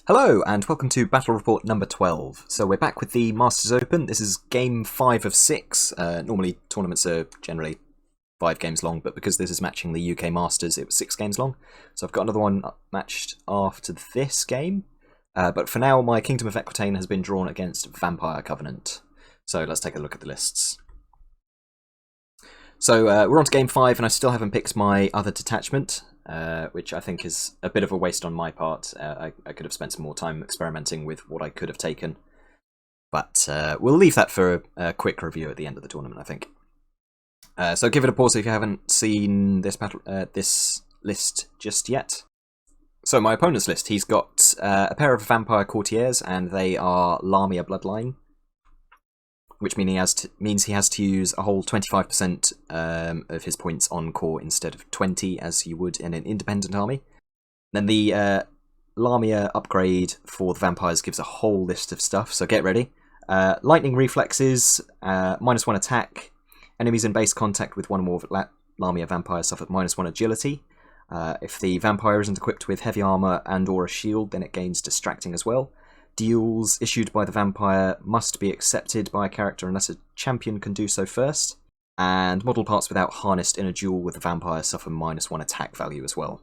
Hello and welcome to Battle Report number 12. So we're back with the Masters Open. This is game 5 of 6. Normally tournaments are generally 5 games long, but because this is matching the UK Masters, it was 6 games long. So I've got another one matched after this game. But for now, my Kingdom of Equitaine has been drawn against Vampire Covenant. So let's take a look at the lists. So we're on to game 5 and I still haven't picked my other detachment. Which I think is a bit of a waste on my part. I could have spent some more time experimenting with what I could have taken. But we'll leave that for a quick review at the end of the tournament, I think. So give it a pause if you haven't seen this list just yet. So my opponent's list, he's got a pair of Vampire Courtiers, and they are Lamia Bloodline, which means he has to use a whole 25% of his points on core instead of 20 as you would in an independent army. Then the Lamia upgrade for the vampires gives a whole list of stuff, so get ready. Lightning reflexes, -1 attack. Enemies in base contact with one or more Lamia vampires suffer -1 agility. If the vampire isn't equipped with heavy armor and or a shield, then it gains distracting as well. Deals issued by the vampire must be accepted by a character unless a champion can do so first. And model parts without harnessed in a duel with the vampire suffer -1 attack value as well.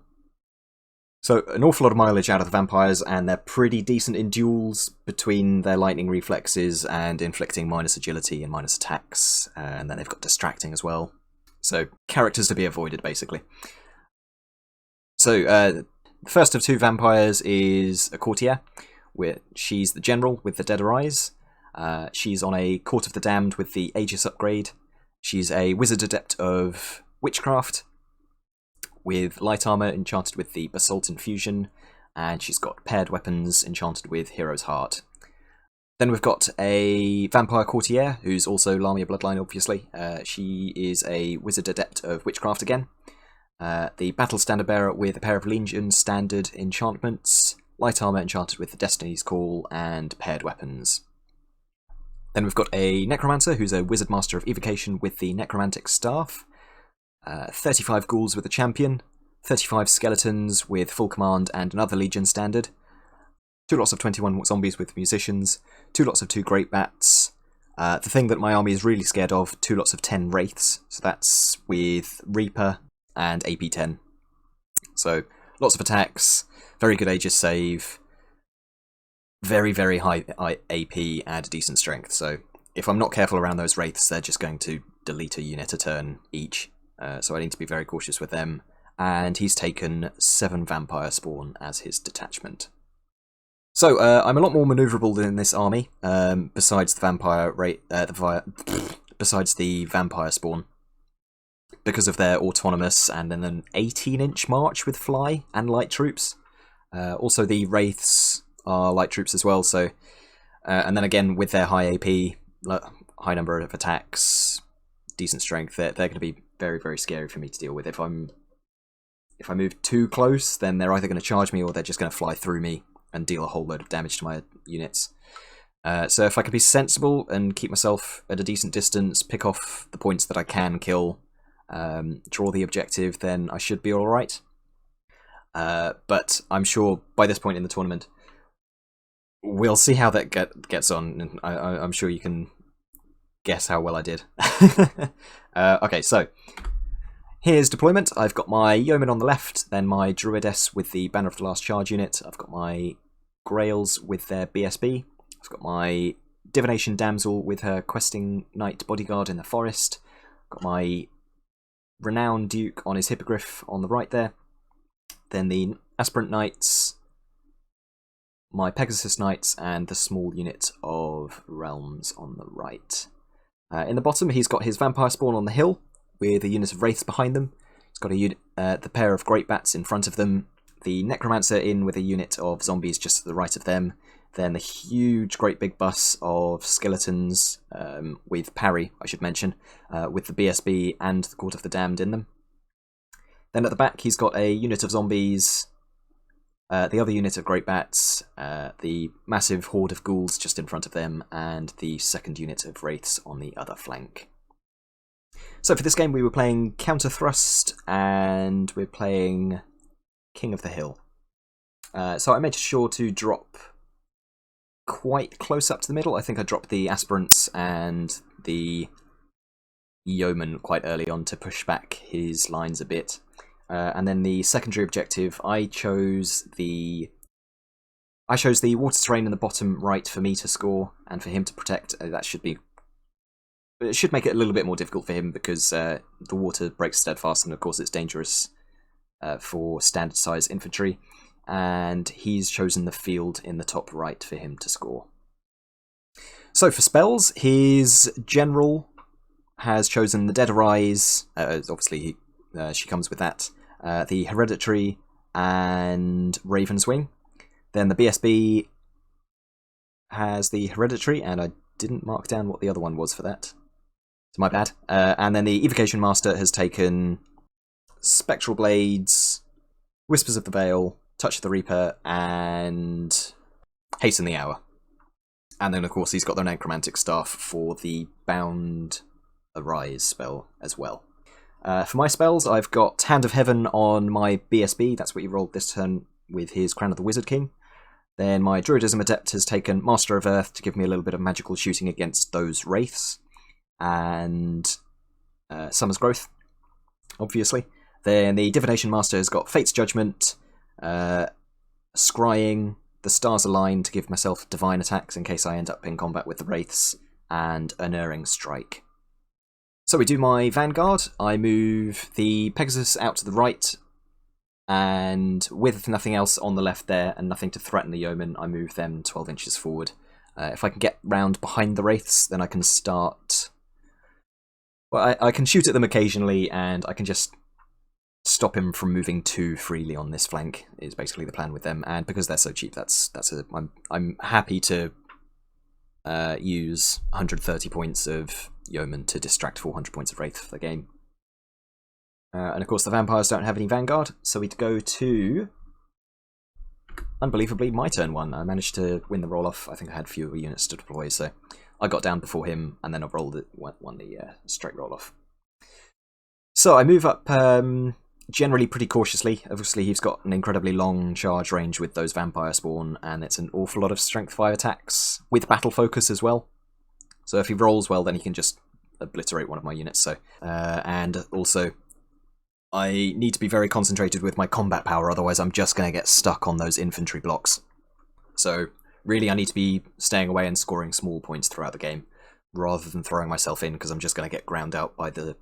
So an awful lot of mileage out of the vampires, and they're pretty decent in duels between their lightning reflexes and inflicting -agility and -attacks. And then they've got distracting as well. So characters to be avoided, basically. So the first of 2 vampires is a courtier. She's the general with the Deader Eyes. She's on a Court of the Damned with the Aegis upgrade. She's a wizard adept of witchcraft with light armor enchanted with the Basalt Infusion, and she's got paired weapons enchanted with Hero's Heart. Then we've got a Vampire Courtier, who's also Lamia Bloodline, obviously. She is a wizard adept of witchcraft again. The Battle Standard Bearer with a pair of Legion standard enchantments, light armor enchanted with the Destiny's Call, and paired weapons. Then we've got a Necromancer, who's a Wizard Master of Evocation with the Necromantic Staff. 35 Ghouls with a Champion. 35 Skeletons with full command and another Legion standard. 2 lots of 21 Zombies with Musicians. 2 lots of 2 Great Bats. The thing that my army is really scared of, 2 lots of 10 Wraiths. So that's with Reaper and AP 10. So lots of attacks. Very good Aegis save, very, very high AP and decent strength, so if I'm not careful around those Wraiths, they're just going to delete a unit a turn each, so I need to be very cautious with them. And he's taken 7 Vampire Spawn as his detachment. So I'm a lot more manoeuvrable than this army, besides the Vampire Spawn, because of their autonomous and then an 18-inch march with fly and light troops. Also, the Wraiths are light troops as well, so and then again with their high AP, high number of attacks, decent strength, they're going to be very, very scary for me to deal with. If I move too close, then they're either going to charge me or they're just going to fly through me and deal a whole load of damage to my units. So if I can be sensible and keep myself at a decent distance, pick off the points that I can kill, draw the objective, then I should be alright. But I'm sure by this point in the tournament, we'll see how that gets on, and I'm sure you can guess how well I did. Okay, so here's deployment. I've got my Yeoman on the left, then my Druidess with the Banner of the Last Charge unit. I've got my Grails with their BSB. I've got my Divination Damsel with her Questing Knight Bodyguard in the forest. Got my Renown Duke on his Hippogriff on the right there. Then the Aspirant Knights, my Pegasus Knights, and the small unit of Realms on the right. In the bottom, he's got his Vampire Spawn on the hill, with a unit of Wraiths behind them. He's got the pair of Great Bats in front of them, the Necromancer in with a unit of Zombies just to the right of them, then the huge great big bus of Skeletons, with parry, I should mention, with the BSB and the Court of the Damned in them. Then at the back, he's got a unit of Zombies, the other unit of Great Bats, the massive horde of Ghouls just in front of them, and the second unit of Wraiths on the other flank. So for this game, we were playing Counter Thrust, and we're playing King of the Hill. So I made sure to drop quite close up to the middle. I think I dropped the aspirants and the yeoman quite early on to push back his lines a bit. And then the secondary objective, I chose the water terrain in the bottom right for me to score and for him to protect. That should be. It should make it a little bit more difficult for him because the water breaks steadfast, and of course it's dangerous for standard size infantry. And he's chosen the field in the top right for him to score. So for spells, his general has chosen the Dead Arise. Obviously, she comes with that. The Hereditary and Raven's Wing. Then the BSB has the Hereditary, and I didn't mark down what the other one was for that. It's my bad. And then the Evocation Master has taken Spectral Blades, Whispers of the Veil, Touch of the Reaper, and Hasten the Hour. And then, of course, he's got the Necromantic Staff for the Bound Arise spell as well. For my spells, I've got Hand of Heaven on my BSB. That's what he rolled this turn with his Crown of the Wizard King. Then my Druidism Adept has taken Master of Earth to give me a little bit of magical shooting against those Wraiths. And Summer's Growth, obviously. Then the Divination Master has got Fate's Judgment, Scrying, the Stars Align to give myself divine attacks in case I end up in combat with the Wraiths, and Unerring Strike. So we do my Vanguard. I move the Pegasus out to the right, and with nothing else on the left there and nothing to threaten the Yeoman, I move them 12 inches forward. If I can get round behind the Wraiths, then I can start... Well, I can shoot at them occasionally, and I can just stop him from moving too freely on this flank, is basically the plan with them. And because they're so cheap, I'm happy to use 130 points of Yeoman to distract 400 points of Wraith for the game. And of course the Vampires don't have any Vanguard, so we'd go to, unbelievably, my turn 1. I managed to win the roll-off. I think I had fewer units to deploy, so I got down before him, and then I rolled it, won the straight roll-off. So I move up generally pretty cautiously. Obviously he's got an incredibly long charge range with those Vampire Spawn, and it's an awful lot of Strength 5 attacks, with Battle Focus as well. So if he rolls well, then he can just obliterate one of my units. So and also, I need to be very concentrated with my combat power, otherwise I'm just going to get stuck on those infantry blocks. So really I need to be staying away and scoring small points throughout the game, rather than throwing myself in, because I'm just going to get ground out by the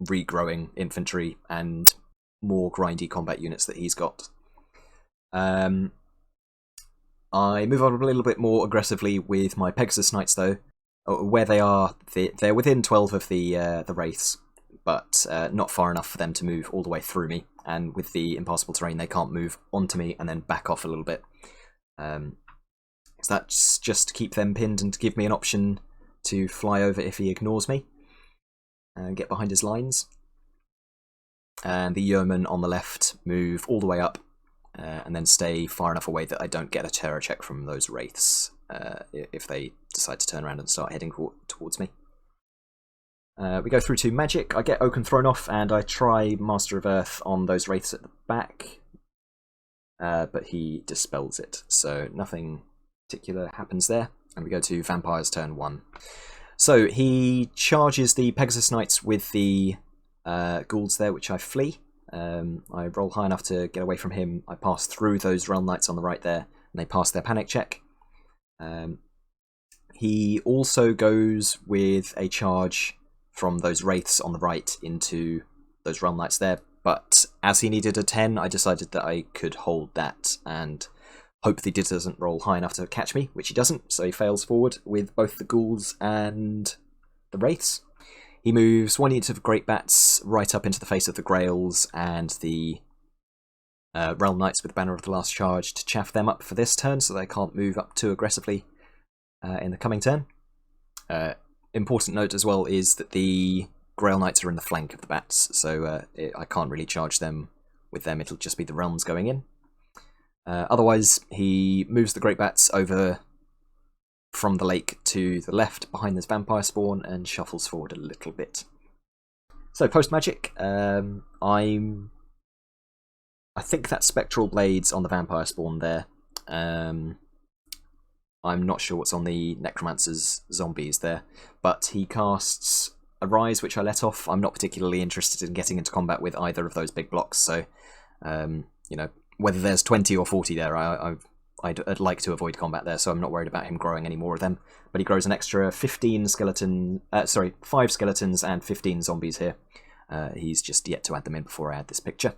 regrowing infantry and more grindy combat units that he's got. I move on a little bit more aggressively with my Pegasus Knights though. Where they are, they're within 12 of the Wraiths, but not far enough for them to move all the way through me, and with the impassable terrain they can't move onto me and then back off a little bit. So that's just to keep them pinned and to give me an option to fly over if he ignores me and get behind his lines. And the Yeoman on the left move all the way up and then stay far enough away that I don't get a terror check from those Wraiths if they decide to turn around and start heading towards me. We go through to magic. I get Oaken thrown off and I try Master of Earth on those Wraiths at the back, but he dispels it, so nothing particular happens there. And we go to Vampire's turn 1. So he charges the Pegasus Knights with the Ghouls there, which I flee. I roll high enough to get away from him. I pass through those Realm Knights on the right there, and they pass their panic check. He also goes with a charge from those Wraiths on the right into those Realm Knights there, but as he needed a 10, I decided that I could hold that and hope that he doesn't roll high enough to catch me, which he doesn't, so he fails forward with both the Ghouls and the Wraiths. He moves 1 unit of Great Bats right up into the face of the Grails and the Realm Knights with Banner of the Last Charge to chaff them up for this turn, so they can't move up too aggressively in the coming turn. Important note as well is that the Grail Knights are in the flank of the Bats, so I can't really charge them with them, it'll just be the Realms going in. Otherwise, he moves the Great Bats over from the lake to the left behind this Vampire Spawn and shuffles forward a little bit. So post-magic, I'm I think that's Spectral Blades on the Vampire Spawn there. I'm not sure what's on the Necromancer's zombies there, but he casts Arise, which I let off. I'm not particularly interested in getting into combat with either of those big blocks, so you know, whether there's 20 or 40 there, I'd like to avoid combat there, so I'm not worried about him growing any more of them. But he grows an extra 5 skeletons and 15 zombies here. He's just yet to add them in before I add this picture.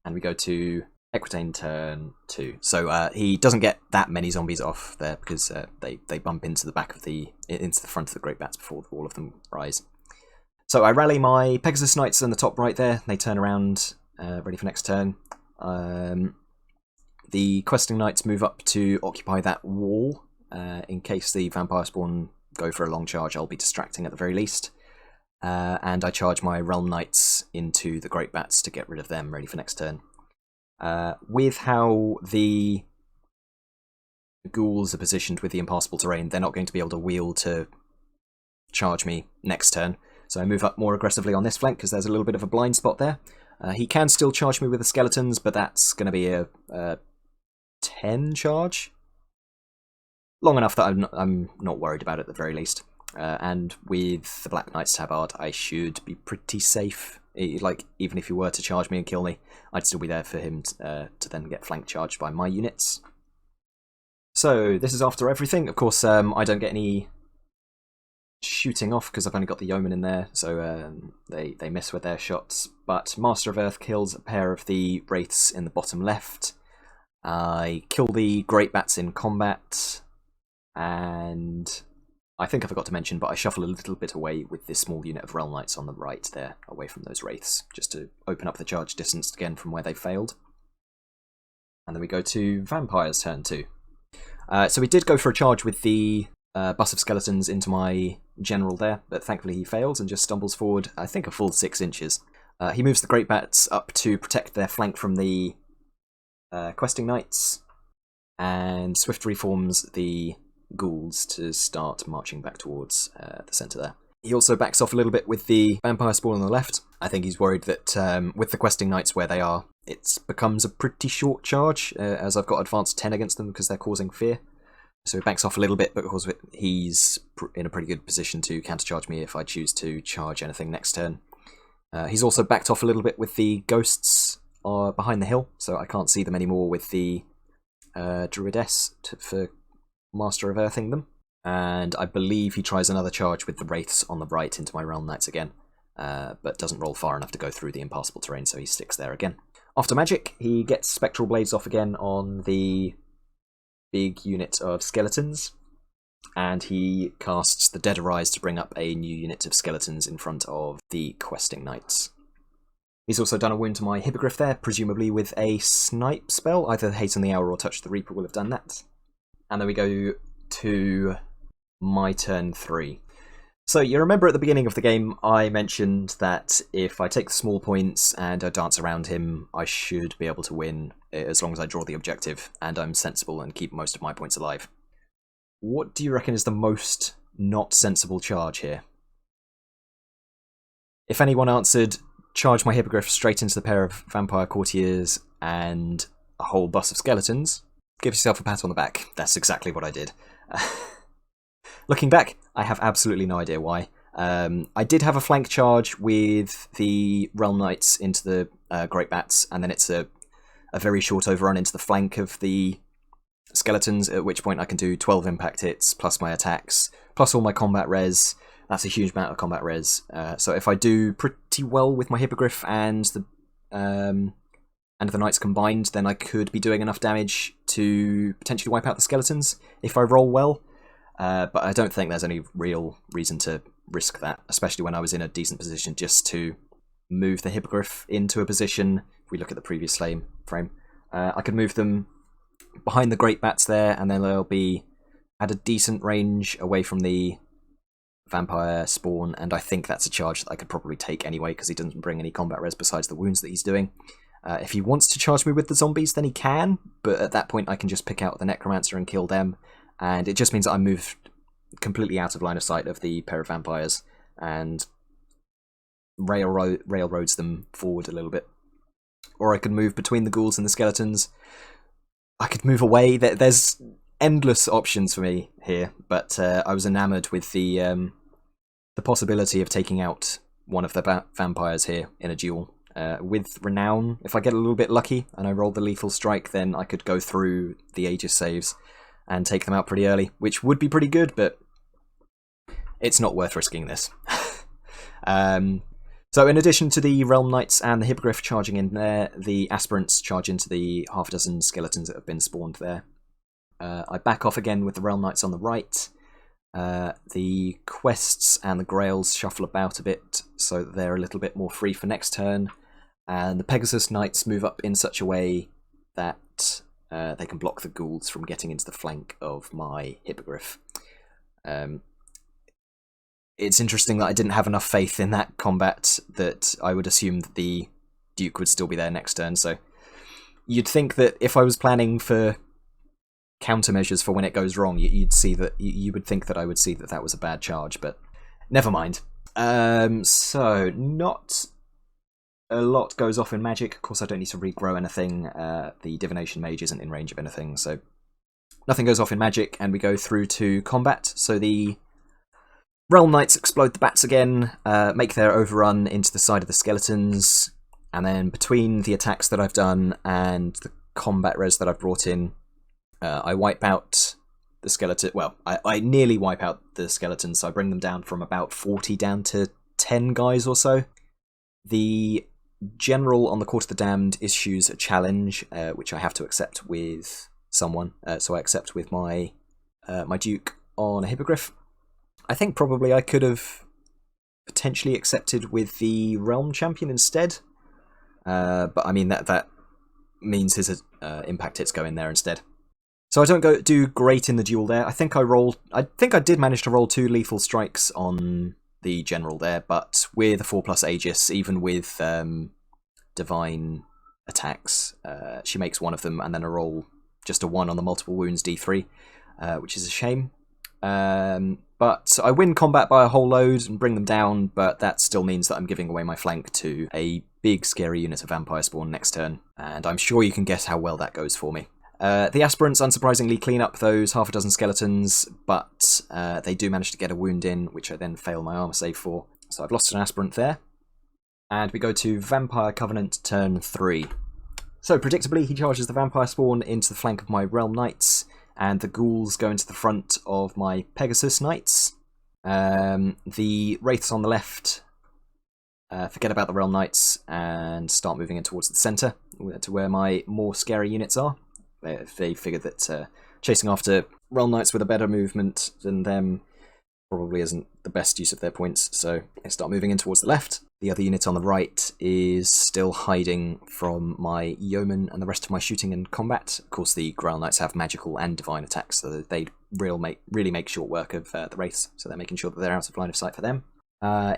And we go to Equitaine turn 2. So he doesn't get that many zombies off there because they bump into the front of the Great Bats before all of them rise. So I rally my Pegasus Knights on the top right there. They turn around, ready for next turn. The Questing Knights move up to occupy that wall. In case the Vampire Spawn go for a long charge, I'll be distracting at the very least. And I charge my Realm Knights into the Great Bats to get rid of them, ready for next turn. With how the ghouls are positioned with the impassable terrain, they're not going to be able to wheel to charge me next turn. So I move up more aggressively on this flank because there's a little bit of a blind spot there. He can still charge me with the skeletons, but that's going to be a 10 charge. Long enough that I'm not worried about it at the very least. And with the Black Knight's Tabard, I should be pretty safe. Like, even if he were to charge me and kill me, I'd still be there for him to then get flank charged by my units. So, this is after everything. Of course, I don't get any shooting off because I've only got the Yeoman in there, so they miss with their shots. But Master of Earth kills a pair of the Wraiths in the bottom left. I kill the Great Bats in combat, and I think I forgot to mention, but I shuffle a little bit away with this small unit of Realm Knights on the right there, away from those Wraiths, just to open up the charge distance again from where they failed. And then we go to Vampire's turn 2. So we did go for a charge with the bus of skeletons into my general there, but thankfully he fails and just stumbles forward, I think, a full 6 inches. He moves the Great Bats up to protect their flank from the Questing Knights, and swift reforms the ghouls to start marching back towards the centre there. He also backs off a little bit with the Vampire Spawn on the left. I think he's worried that with the Questing Knights where they are, it becomes a pretty short charge, as I've got advanced 10 against them because they're causing fear. So he backs off a little bit, but of course he's in a pretty good position to countercharge me if I choose to charge anything next turn. He's also backed off a little bit with the ghosts behind the hill, so I can't see them anymore with the Druidess for Master of Earthing them. And I believe he tries another charge with the Wraiths on the right into my Realm Knights again, but doesn't roll far enough to go through the impassable terrain, so he sticks there again. After magic, he gets Spectral Blades off again on the big unit of skeletons, and he casts the Dead Arise to bring up a new unit of skeletons in front of the Questing Knights. He's also done a wound to my Hippogriff there, presumably with a snipe spell. Either Haste on the Hour or Touch the Reaper will have done that. And then we go to my turn 3. So you remember at the beginning of the game I mentioned that if I take the small points and I dance around him, I should be able to win as long as I draw the objective and I'm sensible and keep most of my points alive. What do you reckon is the most not sensible charge here? If anyone answered, charge my Hippogriff straight into the pair of Vampire Courtiers and a whole bus of skeletons, give yourself a pat on the back. That's exactly what I did. Looking back, I have absolutely no idea why. I did have a flank charge with the Realm Knights into the Great Bats, and then it's a very short overrun into the flank of the skeletons, at which point I can do 12 impact hits, plus my attacks, plus all my combat res. That's a huge amount of combat res. So if I do pretty well with my Hippogriff and the Knights combined, then I could be doing enough damage to potentially wipe out the skeletons if I roll well. But I don't think there's any real reason to risk that, especially when I was in a decent position just to move the Hippogriff into a position. If we look at the previous frame, I could move them behind the Great Bats there, and then they'll be at a decent range away from the Vampire Spawn, and I think that's a charge that I could probably take anyway because he doesn't bring any combat res besides the wounds that he's doing. If he wants to charge me with the zombies, then he can, but at that point I can just pick out the Necromancer and kill them, and it just means that I move completely out of line of sight of the pair of vampires and railroads them forward a little bit. or I could move between the ghouls and the skeletons. I could move away. There's endless options for me here, but I was enamoured with the possibility of taking out one of the vampires here in a duel. With Renown, if I get a little bit lucky and I roll the lethal strike, then I could go through the Aegis saves and take them out pretty early, which would be pretty good, but it's not worth risking this. So in addition to the Realm Knights and the Hippogriff charging in there, the Aspirants charge into the half a dozen skeletons that have been spawned there. I back off again with the Realm Knights on the right. The quests and the Grails shuffle about a bit, so that they're a little bit more free for next turn. And the Pegasus Knights move up in such a way that they can block the ghouls from getting into the flank of my Hippogriff. It's interesting that I didn't have enough faith in that combat that I would assume that the Duke would still be there next turn, so you'd think that if I was planning for countermeasures for when it goes wrong, you'd see that you would think that I would see that that was a bad charge, but never mind. So not a lot goes off in Magic. Of course, I don't need to regrow anything. The Divination Mage isn't in range of anything, so nothing goes off in Magic, and we go through to combat. So the Realm Knights explode the bats again, make their overrun into the side of the skeletons, and then between the attacks that I've done and the combat res that I've brought in, I wipe out the skeleton. Well, I nearly wipe out the skeletons, so I bring them down from about 40 down to 10 guys or so. The General on the Court of the Damned issues a challenge, which I have to accept with someone. So I accept with my Duke on a Hippogriff. I think probably I could have potentially accepted with the Realm Champion instead. But I mean, that means his impact hits go in there instead. So I don't do great in the duel there. I think I did manage to roll 2 lethal strikes on the General there, but with a 4+ Aegis, even with divine attacks, she makes one of them, and then I roll just a 1 on the multiple wounds D3, which is a shame. But I win combat by a whole load and bring them down, but that still means that I'm giving away my flank to a big scary unit of vampire spawn next turn, and I'm sure you can guess how well that goes for me. The Aspirants unsurprisingly clean up those half a dozen skeletons, but they do manage to get a wound in, which I then fail my armor save for. So I've lost an Aspirant there. And we go to Vampire Covenant turn 3. So predictably, he charges the Vampire Spawn into the flank of my Realm Knights, and the Ghouls go into the front of my Pegasus Knights. The Wraiths on the left forget about the Realm Knights and start moving in towards the centre, to where my more scary units are. They figure that chasing after Realm Knights with a better movement than them probably isn't the best use of their points, so they start moving in towards the left. The other unit on the right is still hiding from my Yeoman and the rest of my shooting and combat. Of course, the Grail Knights have magical and divine attacks, so they really make short work of the Wraiths, so they're making sure that they're out of line of sight for them.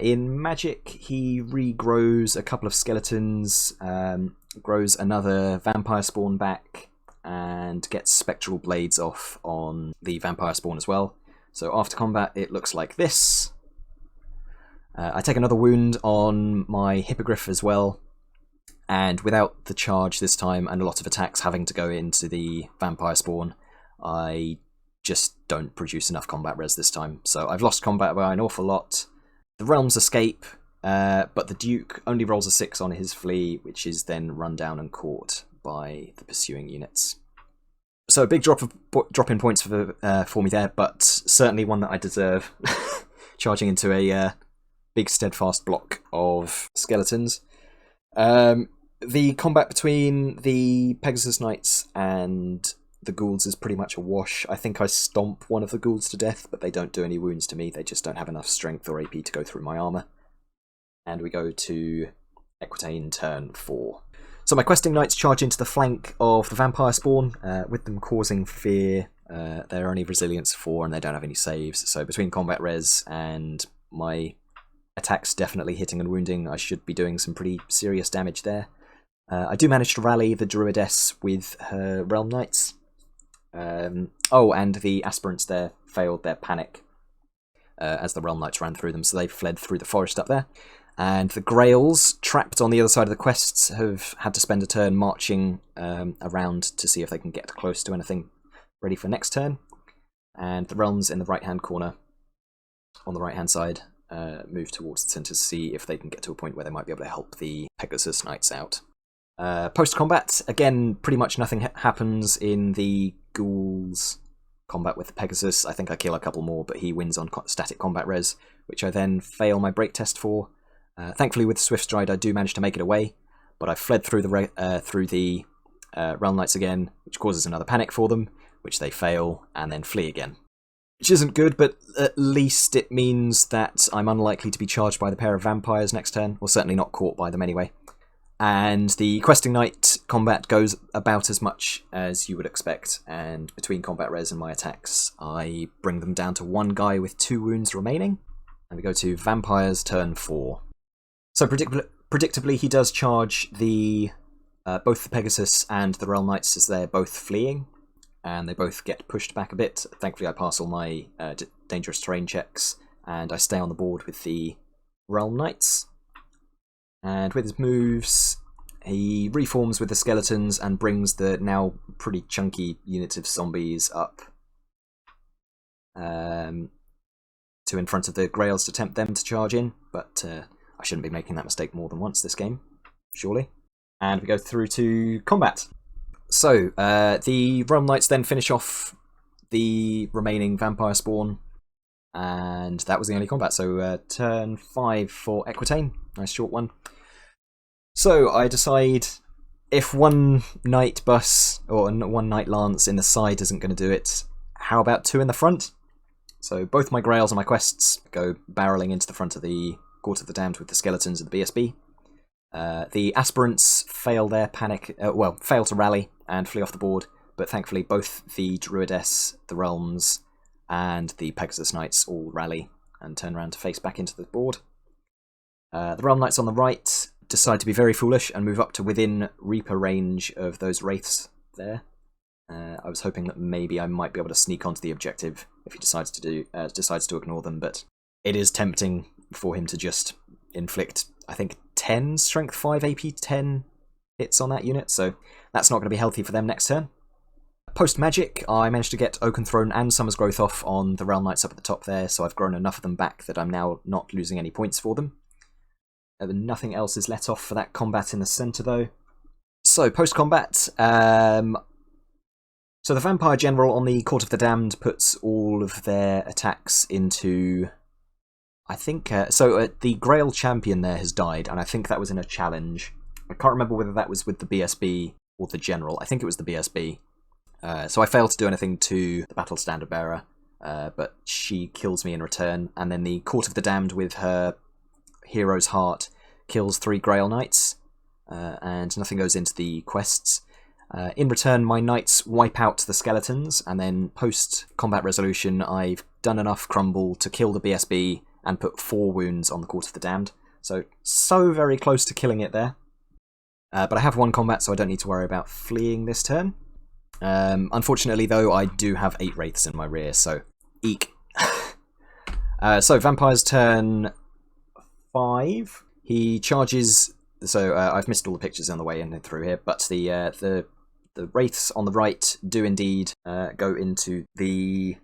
In Magic, he regrows a couple of skeletons, grows another Vampire Spawn back, and gets Spectral Blades off on the Vampire Spawn as well. So after combat, it looks like this. I take another wound on my Hippogriff as well, and without the charge this time and a lot of attacks having to go into the Vampire Spawn, I just don't produce enough combat res this time. So I've lost combat by an awful lot. The Realms escape, but the Duke only rolls a 6 on his flee, which is then run down and caught by the pursuing units. So a big drop in points for me there, but certainly one that I deserve. Charging into a big steadfast block of skeletons. The combat between the Pegasus Knights and the Ghouls is pretty much a wash. I think I stomp one of the Ghouls to death, but they don't do any wounds to me. They just don't have enough strength or AP to go through my armor. And we go to Equitaine turn 4. So my Questing Knights charge into the flank of the Vampire Spawn, with them causing fear. They're only resilience 4 and they don't have any saves, so between combat res and my attacks definitely hitting and wounding, I should be doing some pretty serious damage there. I do manage to rally the Druidess with her Realm Knights. Oh, and the Aspirants there failed their panic as the Realm Knights ran through them, so they fled through the forest up there. And the Grails, trapped on the other side of the quests, have had to spend a turn marching around to see if they can get close to anything ready for next turn. And the Realms in the right-hand corner, on the right-hand side, move towards the centre to see if they can get to a point where they might be able to help the Pegasus Knights out. Post-combat, again, pretty much nothing happens in the Ghouls combat with the Pegasus. I think I kill a couple more, but he wins on static combat res, which I then fail my break test for. Thankfully, with Swift Stride, I do manage to make it away, but I fled through the Realm Knights again, which causes another panic for them, which they fail, and then flee again. Which isn't good, but at least it means that I'm unlikely to be charged by the pair of vampires next turn, or certainly not caught by them anyway. And the Questing Knight combat goes about as much as you would expect, and between combat res and my attacks, I bring them down to one guy with 2 wounds remaining, and we go to Vampires turn 4. So predictably, he does charge both the Pegasus and the Realm Knights as they're both fleeing, and they both get pushed back a bit. Thankfully, I pass all my dangerous terrain checks, and I stay on the board with the Realm Knights. And with his moves, he reforms with the skeletons and brings the now pretty chunky unit of zombies up to in front of the Grails to tempt them to charge in, but I shouldn't be making that mistake more than once this game, surely. And we go through to combat. So, the Realm Knights then finish off the remaining vampire spawn, and that was the only combat. So, turn 5 for Equitaine. Nice short one. So, I decide if one Knight Bus, or one Knight Lance in the side isn't going to do it, how about 2 in the front? So, both my Grails and my quests go barreling into the front of the Court of the Damned with the skeletons and the BSB. The aspirants fail their fail to rally and flee off the board, but thankfully both the Druidess, the Realms, and the Pegasus Knights all rally and turn around to face back into the board. The Realm Knights on the right decide to be very foolish and move up to within Reaper range of those Wraiths there. I was hoping that maybe I might be able to sneak onto the objective if he decides to ignore them, but it is tempting for him to just inflict, I think, 10 Strength 5 AP 10 hits on that unit, so that's not going to be healthy for them next turn. Post Magic, I managed to get Oaken Throne and Summer's Growth off on the Realm Knights up at the top there, so I've grown enough of them back that I'm now not losing any points for them. Nothing else is let off for that combat in the centre though. So, post-combat, so the Vampire General on the Court of the Damned puts all of their attacks into... I think, the Grail champion there has died, and I think that was in a challenge. I can't remember whether that was with the BSB or the General. I think it was the BSB. So I failed to do anything to the Battle Standard Bearer, but she kills me in return, and then the Court of the Damned with her Hero's Heart kills 3 Grail Knights, and nothing goes into the quests. In return, my Knights wipe out the skeletons, and then post-combat resolution, I've done enough crumble to kill the BSB, and put 4 wounds on the Court of the Damned. So very close to killing it there. But I have 1 combat, so I don't need to worry about fleeing this turn. Unfortunately, though, I do have 8 Wraiths in my rear, so eek. So, Vampire's turn 5. He charges... So, I've missed all the pictures on the way in and through here, but the Wraiths on the right do indeed go into the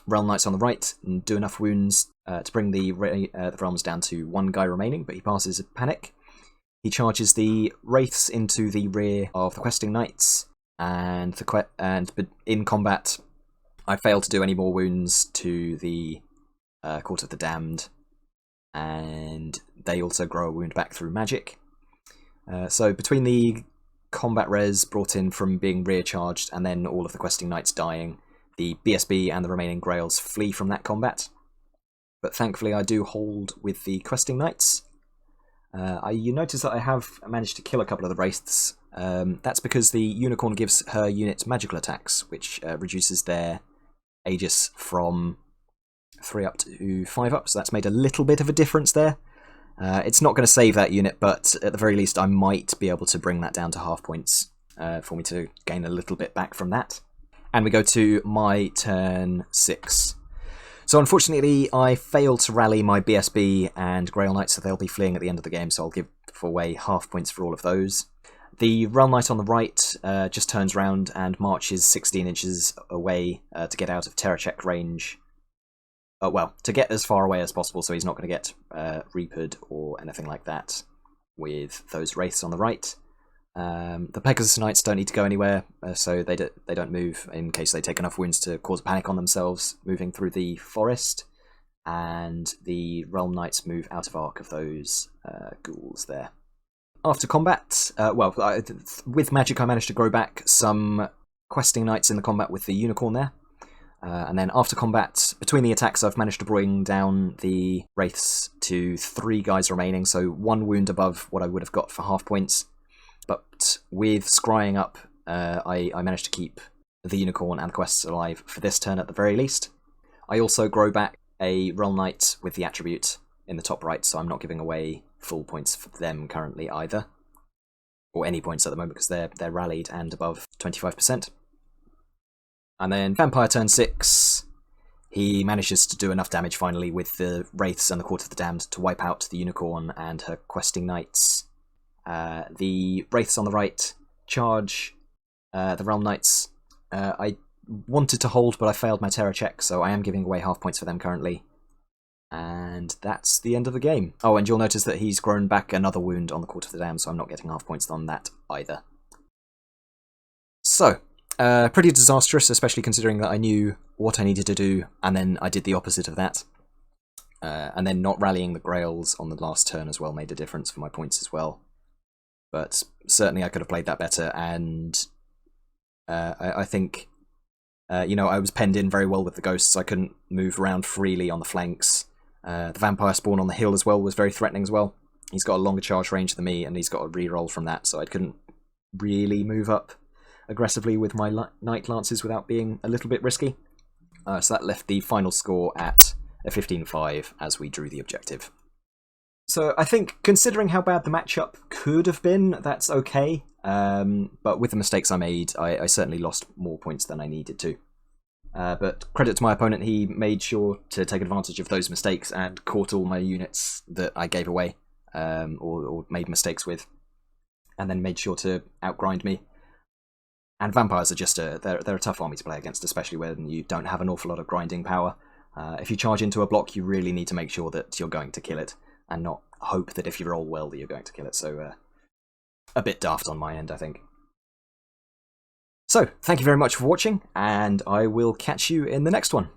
Realm Knights on the right and do enough wounds to bring the Realms down to 1 guy remaining, but he passes a panic. He charges the Wraiths into the rear of the Questing Knights, and in combat, I fail to do any more wounds to the Court of the Damned, and they also grow a wound back through magic. So between the combat res brought in from being rear charged and then all of the Questing Knights dying, the BSB and the remaining Grails flee from that combat. But thankfully I do hold with the Questing Knights. You notice that I have managed to kill a couple of the Wraiths. That's because the Unicorn gives her unit magical attacks, which reduces their Aegis from 3 up to 5 up, so that's made a little bit of a difference there. It's not going to save that unit, but at the very least I might be able to bring that down to half points for me to gain a little bit back from that. And we go to my turn 6. So unfortunately, I failed to rally my BSB and Grail Knight, so they'll be fleeing at the end of the game, so I'll give away half points for all of those. The Realm Knight on the right just turns round and marches 16 inches away to get out of terror check range. Well, to get as far away as possible, so he's not going to get Reapered or anything like that with those Wraiths on the right. The Pegasus Knights don't need to go anywhere, so they don't move in case they take enough wounds to cause a panic on themselves moving through the forest. And the Realm Knights move out of arc of those ghouls there. After combat, with magic I managed to grow back some questing knights in the combat with the unicorn there. And then after combat, between the attacks, I've managed to bring down the Wraiths to 3 guys remaining, so 1 wound above what I would have got for half points. But with scrying up, I managed to keep the unicorn and the quests alive for this turn at the very least. I also grow back a Realm Knight with the attribute in the top right, so I'm not giving away full points for them currently either. Or any points at the moment, because they're rallied and above 25%. And then Vampire turn 6, he manages to do enough damage finally with the Wraiths and the Court of the Damned to wipe out the Unicorn and her questing knights. The Wraiths on the right charge the Realm Knights. I wanted to hold, but I failed my terror check, so I am giving away half points for them currently. And that's the end of the game. Oh, and you'll notice that he's grown back another wound on the Court of the Damned, so I'm not getting half points on that either. So, pretty disastrous, especially considering that I knew what I needed to do, and then I did the opposite of that. And then not rallying the Grails on the last turn as well made a difference for my points as well. But certainly I could have played that better, and I think, I was penned in very well with the Ghosts. I couldn't move around freely on the flanks. The Vampire spawn on the hill as well was very threatening as well. He's got a longer charge range than me, and he's got a reroll from that, so I couldn't really move up aggressively with my Knight Lances without being a little bit risky. So that left the final score at a 15-5 as we drew the objective. So I think, considering how bad the matchup could have been, that's okay. But with the mistakes I made, I certainly lost more points than I needed to. But credit to my opponent, he made sure to take advantage of those mistakes and caught all my units that I gave away, or made mistakes with, and then made sure to outgrind me. And Vampires are just they're a tough army to play against, especially when you don't have an awful lot of grinding power. If you charge into a block, you really need to make sure that you're going to kill it, and not hope that if you roll well that you're going to kill it. So a bit daft on my end, I think. So, thank you very much for watching, and I will catch you in the next one.